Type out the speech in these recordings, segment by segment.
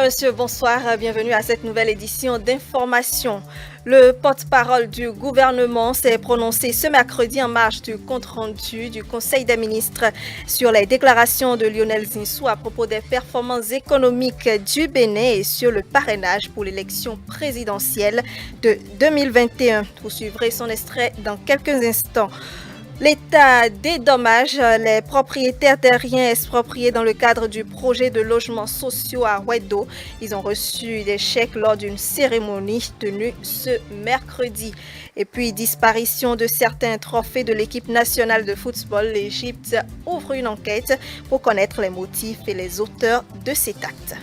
monsieur, bonsoir. Bienvenue à cette nouvelle édition d'Information. Le porte-parole du gouvernement s'est prononcé ce mercredi en marge du compte-rendu du Conseil des ministres sur les déclarations de Lionel Zinsou à propos des performances économiques du Bénin et sur le parrainage pour l'élection présidentielle de 2021. Vous suivrez son extrait dans quelques instants. L'État dédommage les propriétaires terriens expropriés dans le cadre du projet de logements sociaux à Ouedo. Ils ont reçu des chèques lors d'une cérémonie tenue ce mercredi. Et puis, disparition de certains trophées de l'équipe nationale de football. L'Égypte ouvre une enquête pour connaître les motifs et les auteurs de cet acte.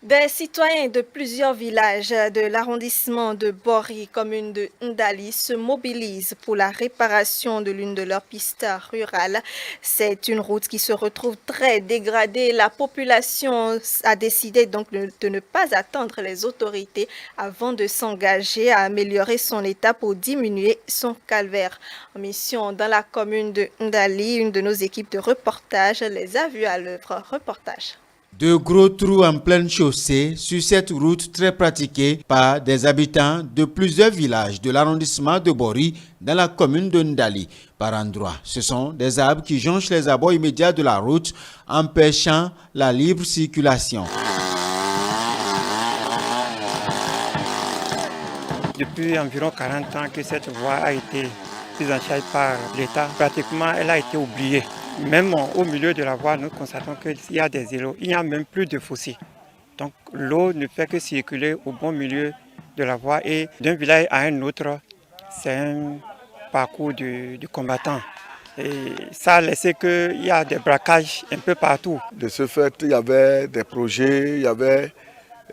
Des citoyens de plusieurs villages de l'arrondissement de Bori, commune de Ndali, se mobilisent pour la réparation de l'une de leurs pistes rurales. C'est une route qui se retrouve très dégradée. La population a décidé donc de ne pas attendre les autorités avant de s'engager à améliorer son état pour diminuer son calvaire. En mission dans la commune de Ndali, une de nos équipes de reportage les a vus à l'œuvre. Reportage. De gros trous en pleine chaussée sur cette route très pratiquée par des habitants de plusieurs villages de l'arrondissement de Bori dans la commune de Ndali. Par endroits, ce sont des arbres qui jonchent les abords immédiats de la route, empêchant la libre circulation. Depuis environ 40 ans que cette voie a été prise en charge par l'État, pratiquement elle a été oubliée. Même au milieu de la voie, nous constatons qu'il y a des îlots, il n'y a même plus de fossés. Donc l'eau ne fait que circuler au bon milieu de la voie et d'un village à un autre, c'est un parcours du combattant. Et ça a laissé qu'il y a des braquages un peu partout. De ce fait, il y avait des projets, il y avait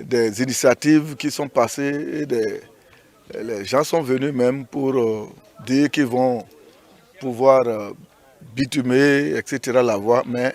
des initiatives qui sont passées et les gens sont venus même pour dire qu'ils vont pouvoir bitumer, etc. la voie, mais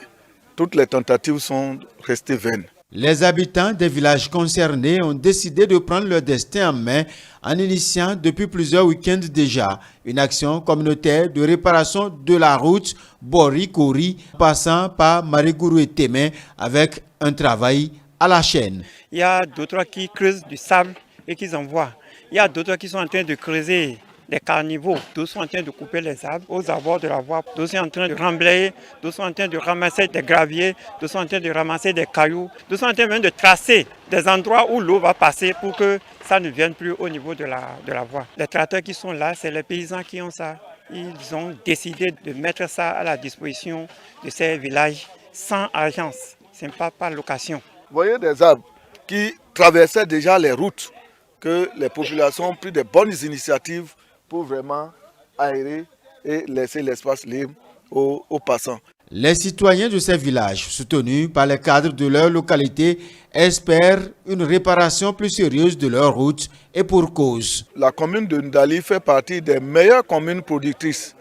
toutes les tentatives sont restées vaines. Les habitants des villages concernés ont décidé de prendre leur destin en main en initiant depuis plusieurs week-ends déjà une action communautaire de réparation de la route Bori-Kori passant par Marigourou et Témé avec un travail à la chaîne. Il y a d'autres qui creusent du sable et qui envoient. Il y a d'autres qui sont en train de creuser des carnivaux, d'autres sont en train de couper les arbres aux abords de la voie, d'autres sont en train de remblayer, d'autres sont en train de ramasser des graviers, d'autres sont en train de ramasser des cailloux, d'autres sont en train même de tracer des endroits où l'eau va passer pour que ça ne vienne plus au niveau de la voie. Les tracteurs qui sont là, c'est les paysans qui ont ça. Ils ont décidé de mettre ça à la disposition de ces villages sans agence, ce n'est pas par location. Vous voyez des arbres qui traversaient déjà les routes, que les populations ont pris de bonnes initiatives pour vraiment aérer et laisser l'espace libre aux passants. Les citoyens de ces villages, soutenus par les cadres de leur localité, espèrent une réparation plus sérieuse de leur route et pour cause. La commune de Ndali fait partie des meilleures communes productrices,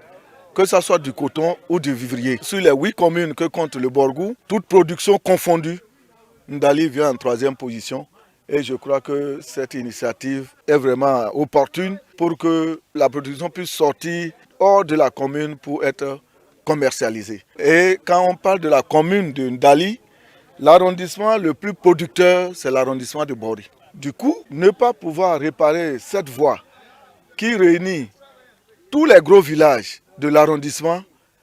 que ce soit du coton ou du vivrier. Sur les 8 communes que compte le Borgou, toute production confondue, Ndali vient en 3e position. Et je crois que cette initiative est vraiment opportune pour que la production puisse sortir hors de la commune pour être commercialisée. Et quand on parle de la commune de Ndali, l'arrondissement le plus producteur, c'est l'arrondissement de Bori. Du coup, ne pas pouvoir réparer cette voie qui réunit tous les gros villages de l'arrondissement,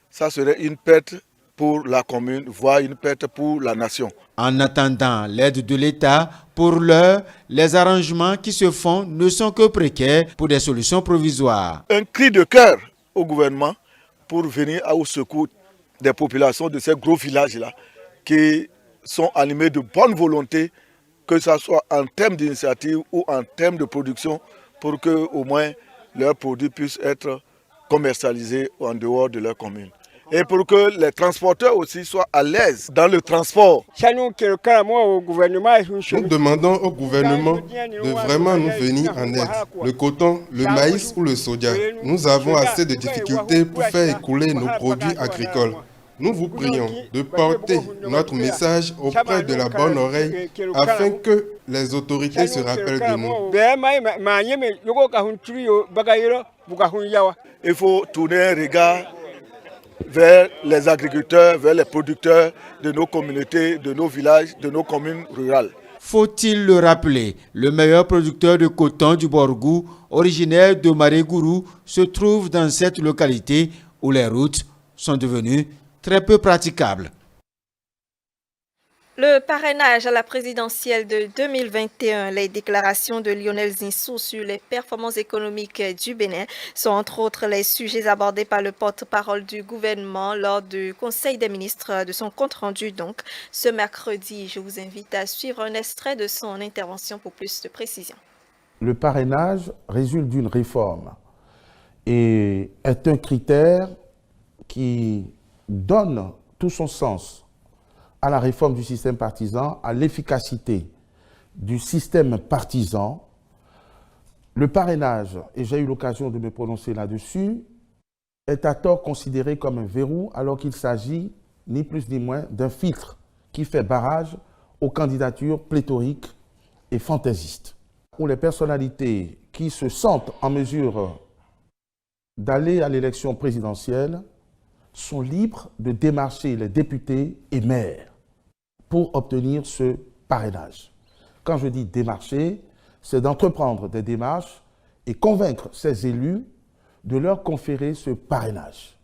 ça serait une perte pour la commune, voire une perte pour la nation. En attendant l'aide de l'État, pour l'heure, les arrangements qui se font ne sont que précaires pour des solutions provisoires. Un cri de cœur au gouvernement pour venir au secours des populations de ces gros villages-là qui sont animés de bonne volonté, que ce soit en termes d'initiative ou en termes de production, pour que au moins leurs produits puissent être commercialisés en dehors de leur commune. Et pour que les transporteurs aussi soient à l'aise dans le transport. Nous demandons au gouvernement de vraiment nous venir en aide. Le coton, le maïs ou le soja, nous avons assez de difficultés pour faire écouler nos produits agricoles. Nous vous prions de porter notre message auprès de la bonne oreille afin que les autorités se rappellent de nous. Il faut tourner un regard vers les agriculteurs, vers les producteurs de nos communautés, de nos villages, de nos communes rurales. Faut-il le rappeler, le meilleur producteur de coton du Borgou, originaire de Marégourou, se trouve dans cette localité où les routes sont devenues très peu praticables. Le parrainage à la présidentielle de 2021, les déclarations de Lionel Zinsou sur les performances économiques du Bénin sont entre autres les sujets abordés par le porte-parole du gouvernement lors du Conseil des ministres de son compte-rendu. Donc, ce mercredi, je vous invite à suivre un extrait de son intervention pour plus de précision. Le parrainage résulte d'une réforme et est un critère qui donne tout son sens à la réforme du système partisan, à l'efficacité du système partisan. Le parrainage, et j'ai eu l'occasion de me prononcer là-dessus, est à tort considéré comme un verrou alors qu'il s'agit ni plus ni moins d'un filtre qui fait barrage aux candidatures pléthoriques et fantaisistes. Où les personnalités qui se sentent en mesure d'aller à l'élection présidentielle sont libres de démarcher les députés et maires pour obtenir ce parrainage. Quand je dis démarcher, c'est d'entreprendre des démarches et convaincre ces élus de leur conférer ce parrainage.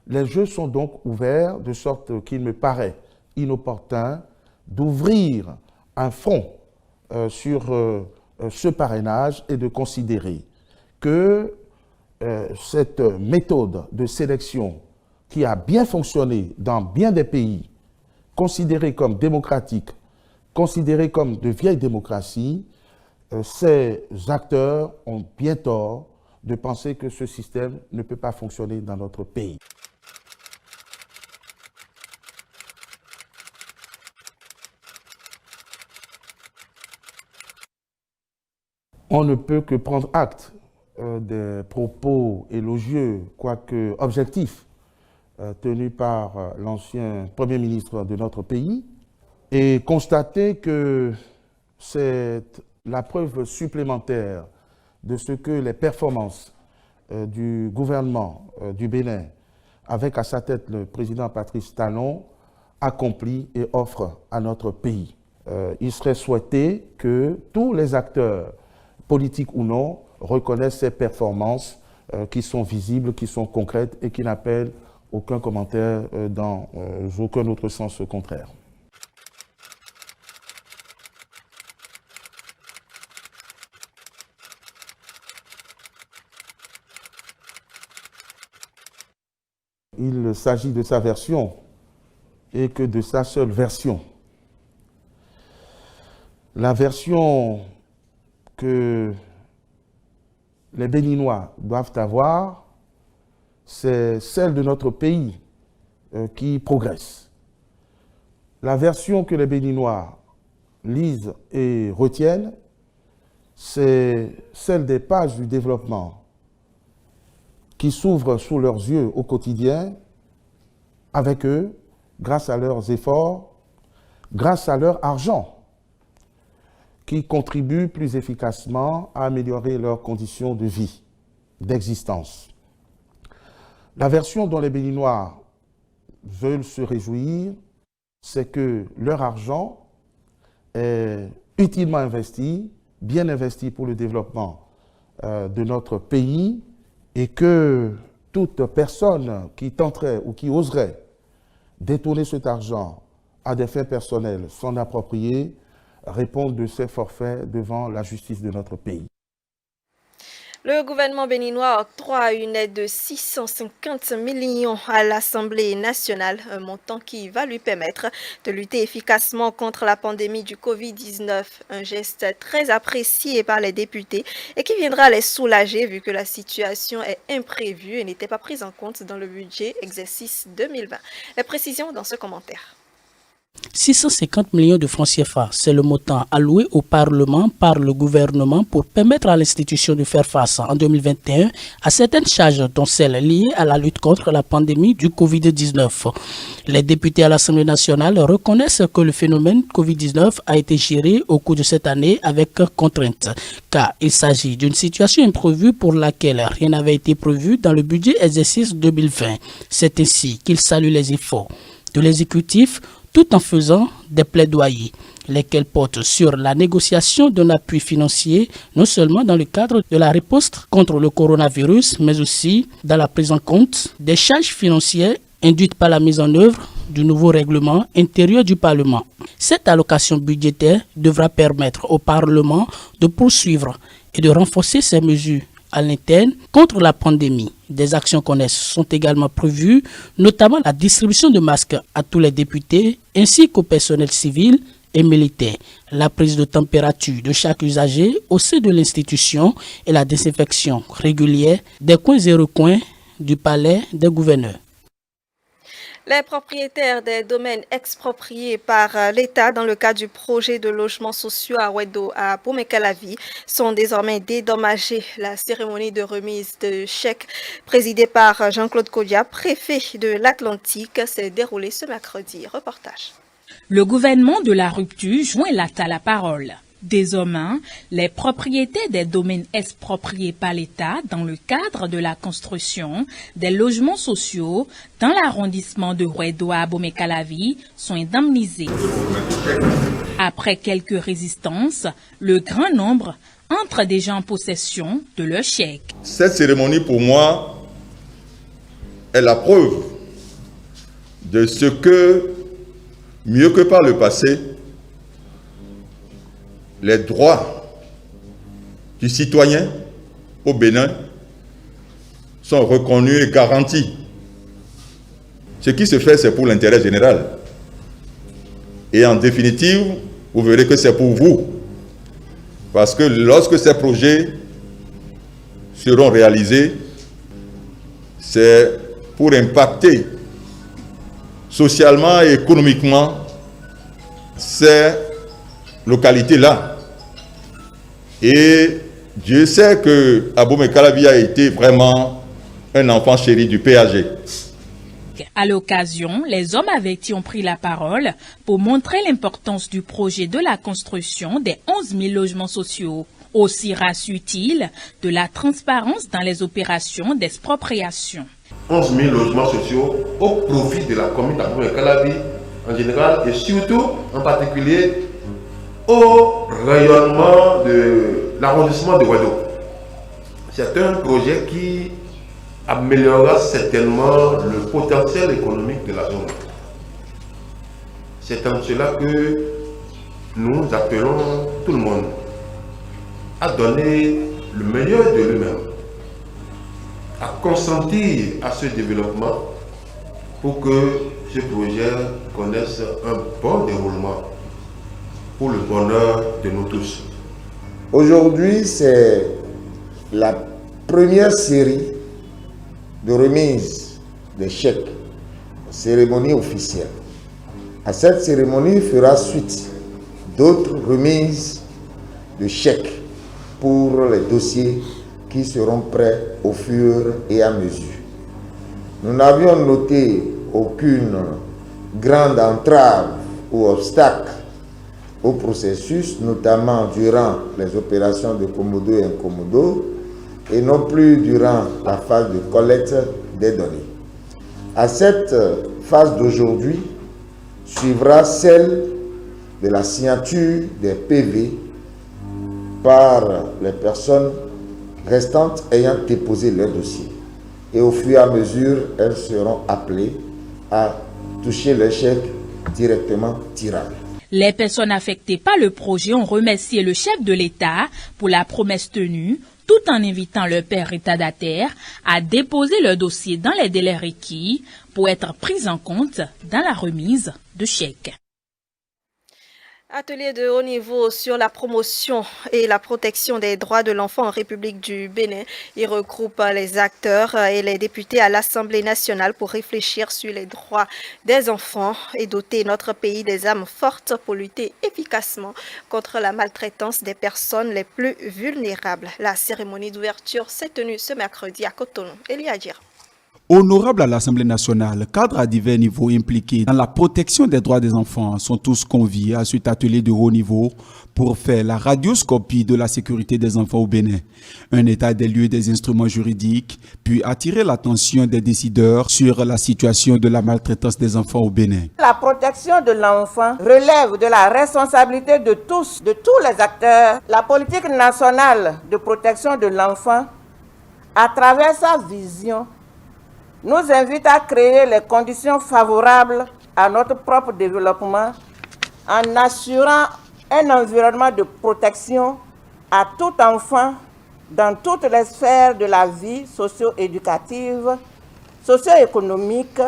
Les jeux sont donc ouverts de sorte qu'il me paraît inopportun d'ouvrir un front sur ce parrainage et de considérer que cette méthode de sélection qui a bien fonctionné dans bien des pays, considérés comme démocratiques, considérés comme de vieilles démocraties, ces acteurs ont bien tort de penser que ce système ne peut pas fonctionner dans notre pays. On ne peut que prendre acte des propos élogieux, quoique objectifs, tenu par l'ancien Premier ministre de notre pays, et constater que c'est la preuve supplémentaire de ce que les performances du gouvernement du Bénin, avec à sa tête le président Patrice Talon, accomplit et offre à notre pays. Il serait souhaité que tous les acteurs, politiques ou non, reconnaissent ces performances qui sont visibles, qui sont concrètes et qui n'appellent aucun commentaire dans aucun autre sens contraire. Il s'agit de sa version et que de sa seule version. La version que les Béninois doivent avoir, c'est celle de notre pays qui progresse. La version que les Béninois lisent et retiennent, c'est celle des pages du développement qui s'ouvrent sous leurs yeux au quotidien, avec eux, grâce à leurs efforts, grâce à leur argent, qui contribuent plus efficacement à améliorer leurs conditions de vie, d'existence. La version dont les Béninois veulent se réjouir, c'est que leur argent est utilement investi, bien investi pour le développement de notre pays, et que toute personne qui tenterait ou qui oserait détourner cet argent à des fins personnelles, s'en approprier, répond de ses forfaits devant la justice de notre pays. Le gouvernement béninois octroie une aide de 650 millions à l'Assemblée nationale, un montant qui va lui permettre de lutter efficacement contre la pandémie du Covid-19, un geste très apprécié par les députés et qui viendra les soulager vu que la situation est imprévue et n'était pas prise en compte dans le budget exercice 2020. Les précisions dans ce commentaire. 650 millions de francs CFA, c'est le montant alloué au Parlement par le gouvernement pour permettre à l'institution de faire face en 2021 à certaines charges dont celles liées à la lutte contre la pandémie du Covid-19. Les députés à l'Assemblée nationale reconnaissent que le phénomène Covid-19 a été géré au cours de cette année avec contrainte, car il s'agit d'une situation imprévue pour laquelle rien n'avait été prévu dans le budget exercice 2020. C'est ainsi qu'ils saluent les efforts de l'exécutif tout en faisant des plaidoyers, lesquels portent sur la négociation d'un appui financier, non seulement dans le cadre de la riposte contre le coronavirus, mais aussi dans la prise en compte des charges financières induites par la mise en œuvre du nouveau règlement intérieur du Parlement. Cette allocation budgétaire devra permettre au Parlement de poursuivre et de renforcer ses mesures à l'interne contre la pandémie. Des actions connexes sont également prévues, notamment la distribution de masques à tous les députés ainsi qu'au personnel civil et militaire, la prise de température de chaque usager au sein de l'institution et la désinfection régulière des coins et recoins du palais des gouverneurs. Les propriétaires des domaines expropriés par l'État dans le cadre du projet de logements sociaux à Wedo à Bomekalavi sont désormais dédommagés. La cérémonie de remise de chèques présidée par Jean-Claude Kodia, préfet de l'Atlantique, s'est déroulée ce mercredi. Reportage. Le gouvernement de la rupture joint l'acte à la parole. Désormais, les propriétaires des domaines expropriés par l'État dans le cadre de la construction des logements sociaux dans l'arrondissement de Wedo à Bomekalavi sont indemnisés. Après quelques résistances, le grand nombre entre déjà en possession de leur chèque. Cette cérémonie, pour moi, est la preuve de ce que, mieux que par le passé, les droits du citoyen au Bénin sont reconnus et garantis. Ce qui se fait, c'est pour l'intérêt général. Et en définitive, vous verrez que c'est pour vous. Parce que lorsque ces projets seront réalisés, c'est pour impacter socialement et économiquement ces localités-là. Et Dieu sait que Bomekalavi a été vraiment un enfant chéri du PAG. À l'occasion, les hommes avec qui ont pris la parole pour montrer l'importance du projet de la construction des 11 000 logements sociaux. Aussi rassurent-ils de la transparence dans les opérations d'expropriation. 11 000 logements sociaux au profit de la commune de Bomekalavi en général et surtout en particulier au rayonnement de l'arrondissement de Wedo. C'est un projet qui améliorera certainement le potentiel économique de la zone. C'est en cela que nous appelons tout le monde à donner le meilleur de lui-même, à consentir à ce développement pour que ce projet connaisse un bon déroulement pour le bonheur de nous tous. Aujourd'hui, c'est la première série de remise des chèques, cérémonie officielle. À cette cérémonie fera suite d'autres remises de chèques pour les dossiers qui seront prêts au fur et à mesure. Nous n'avions noté aucune grande entrave ou obstacle au processus, notamment durant les opérations de commodo et incommodo, et non plus durant la phase de collecte des données. À cette phase d'aujourd'hui suivra celle de la signature des PV par les personnes restantes ayant déposé leur dossier. Et au fur et à mesure, elles seront appelées à toucher le chèque directement tirable. Les personnes affectées par le projet ont remercié le chef de l'État pour la promesse tenue, tout en invitant leur père retardataire à déposer leur dossier dans les délais requis pour être pris en compte dans la remise de chèques. Atelier de haut niveau sur la promotion et la protection des droits de l'enfant en République du Bénin. Il regroupe les acteurs et les députés à l'Assemblée nationale pour réfléchir sur les droits des enfants et doter notre pays des armes fortes pour lutter efficacement contre la maltraitance des personnes les plus vulnérables. La cérémonie d'ouverture s'est tenue ce mercredi à Cotonou. Elia Adjira. Honorables à l'Assemblée nationale, cadres à divers niveaux impliqués dans la protection des droits des enfants sont tous conviés à cet atelier de haut niveau pour faire la radioscopie de la sécurité des enfants au Bénin, un état des lieux des instruments juridiques, puis attirer l'attention des décideurs sur la situation de la maltraitance des enfants au Bénin. La protection de l'enfant relève de la responsabilité de tous les acteurs. La politique nationale de protection de l'enfant, à travers sa vision, nous invite à créer les conditions favorables à notre propre développement en assurant un environnement de protection à tout enfant dans toutes les sphères de la vie socio-éducative, socio-économique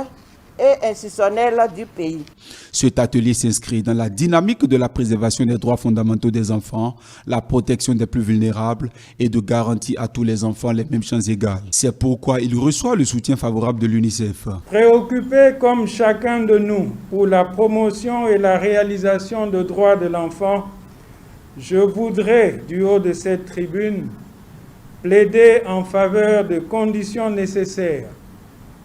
et institutionnelle du pays. Cet atelier s'inscrit dans la dynamique de la préservation des droits fondamentaux des enfants, la protection des plus vulnérables et de garantir à tous les enfants les mêmes chances égales. C'est pourquoi il reçoit le soutien favorable de l'UNICEF. Préoccupé comme chacun de nous pour la promotion et la réalisation des droits de l'enfant, je voudrais, du haut de cette tribune, plaider en faveur de conditions nécessaires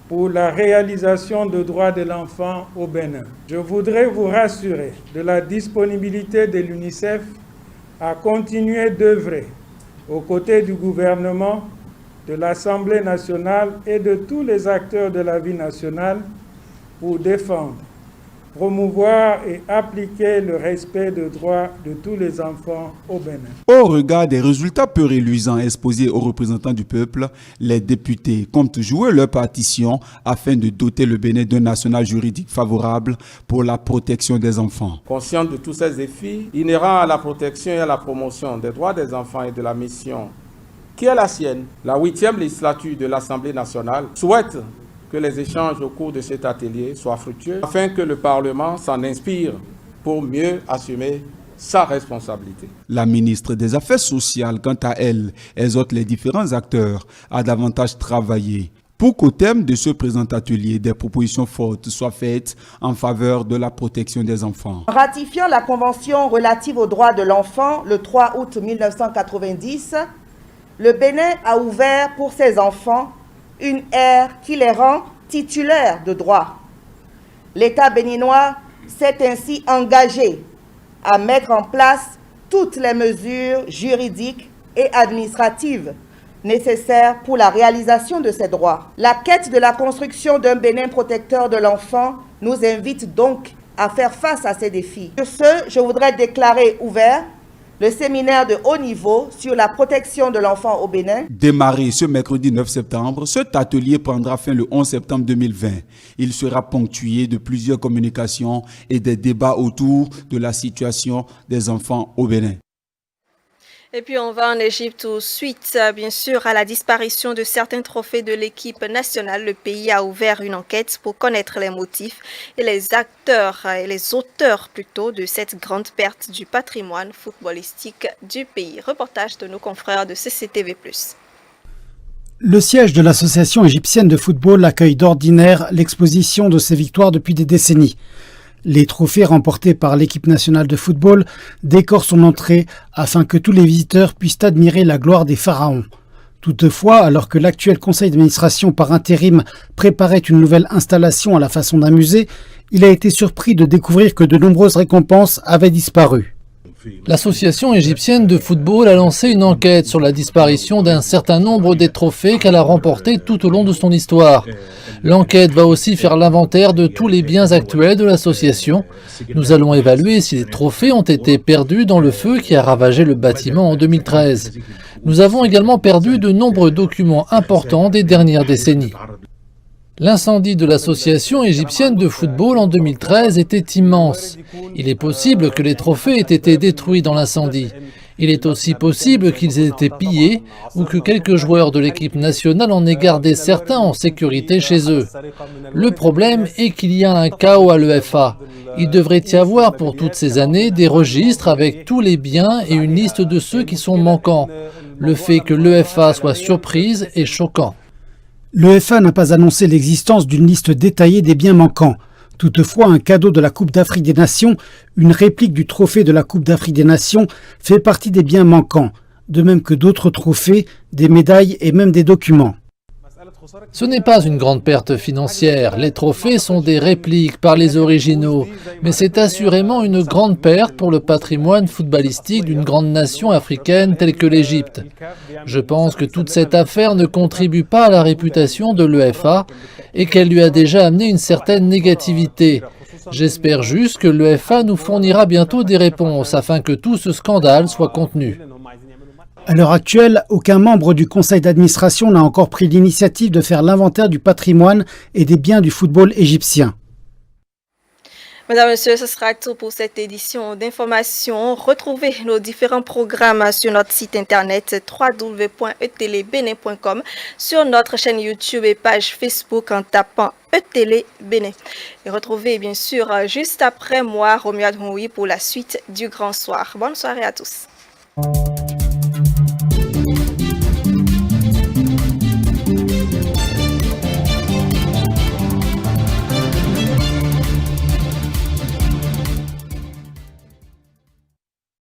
pour la réalisation des droits de l'enfant au Bénin. Je voudrais vous rassurer de la disponibilité de l'UNICEF à continuer d'œuvrer aux côtés du gouvernement, de l'Assemblée nationale et de tous les acteurs de la vie nationale pour défendre, promouvoir et appliquer le respect des droits de tous les enfants au Bénin. Au regard des résultats peu reluisants exposés aux représentants du peuple, les députés comptent jouer leur partition afin de doter le Bénin d'un national juridique favorable pour la protection des enfants. Conscient de tous ces défis inhérents à la protection et à la promotion des droits des enfants et de la mission qui est la sienne, la 8e législature de l'Assemblée nationale souhaite que les échanges au cours de cet atelier soient fructueux afin que le Parlement s'en inspire pour mieux assumer sa responsabilité. La ministre des Affaires sociales, quant à elle, exhorte les différents acteurs à davantage travailler pour qu'au terme de ce présent atelier, des propositions fortes soient faites en faveur de la protection des enfants. En ratifiant la Convention relative aux droits de l'enfant le 3 août 1990, le Bénin a ouvert pour ses enfants une ère qui les rend titulaires de droits. L'État béninois s'est ainsi engagé à mettre en place toutes les mesures juridiques et administratives nécessaires pour la réalisation de ces droits. La quête de la construction d'un Bénin protecteur de l'enfant nous invite donc à faire face à ces défis. Sur ce, je voudrais déclarer ouvert le séminaire de haut niveau sur la protection de l'enfant au Bénin. Démarré ce mercredi 9 septembre, cet atelier prendra fin le 11 septembre 2020. Il sera ponctué de plusieurs communications et des débats autour de la situation des enfants au Bénin. Et puis on va en Égypte où, suite bien sûr à la disparition de certains trophées de l'équipe nationale, le pays a ouvert une enquête pour connaître les motifs et les acteurs et les auteurs plutôt de cette grande perte du patrimoine footballistique du pays. Reportage de nos confrères de CCTV+. Le siège de l'Association égyptienne de football accueille d'ordinaire l'exposition de ces victoires depuis des décennies. Les trophées remportés par l'équipe nationale de football décorent son entrée afin que tous les visiteurs puissent admirer la gloire des pharaons. Toutefois, alors que l'actuel conseil d'administration par intérim préparait une nouvelle installation à la façon d'un musée, il a été surpris de découvrir que de nombreuses récompenses avaient disparu. L'Association égyptienne de football a lancé une enquête sur la disparition d'un certain nombre des trophées qu'elle a remportés tout au long de son histoire. L'enquête va aussi faire l'inventaire de tous les biens actuels de l'association. Nous allons évaluer si les trophées ont été perdus dans le feu qui a ravagé le bâtiment en 2013. Nous avons également perdu de nombreux documents importants des dernières décennies. L'incendie de l'Association égyptienne de football en 2013 était immense. Il est possible que les trophées aient été détruits dans l'incendie. Il est aussi possible qu'ils aient été pillés ou que quelques joueurs de l'équipe nationale en aient gardé certains en sécurité chez eux. Le problème est qu'il y a un chaos à l'UEFA. Il devrait y avoir pour toutes ces années des registres avec tous les biens et une liste de ceux qui sont manquants. Le fait que l'UEFA soit surprise est choquant. L'UEFA n'a pas annoncé l'existence d'une liste détaillée des biens manquants. Toutefois, un cadeau de la Coupe d'Afrique des Nations, une réplique du trophée de la Coupe d'Afrique des Nations, fait partie des biens manquants, de même que d'autres trophées, des médailles et même des documents. Ce n'est pas une grande perte financière. Les trophées sont des répliques par les originaux, mais c'est assurément une grande perte pour le patrimoine footballistique d'une grande nation africaine telle que l'Égypte. Je pense que toute cette affaire ne contribue pas à la réputation de l'UEFA et qu'elle lui a déjà amené une certaine négativité. J'espère juste que l'UEFA nous fournira bientôt des réponses afin que tout ce scandale soit contenu. À l'heure actuelle, aucun membre du conseil d'administration n'a encore pris l'initiative de faire l'inventaire du patrimoine et des biens du football égyptien. Mesdames et messieurs, ce sera tout pour cette édition d'information. Retrouvez nos différents programmes sur notre site internet www.etelebenin.com, sur notre chaîne YouTube et page Facebook en tapant ETélé Bénin. Et retrouvez bien sûr juste après moi Romuald Houi pour la suite du Grand Soir. Bonne soirée à tous.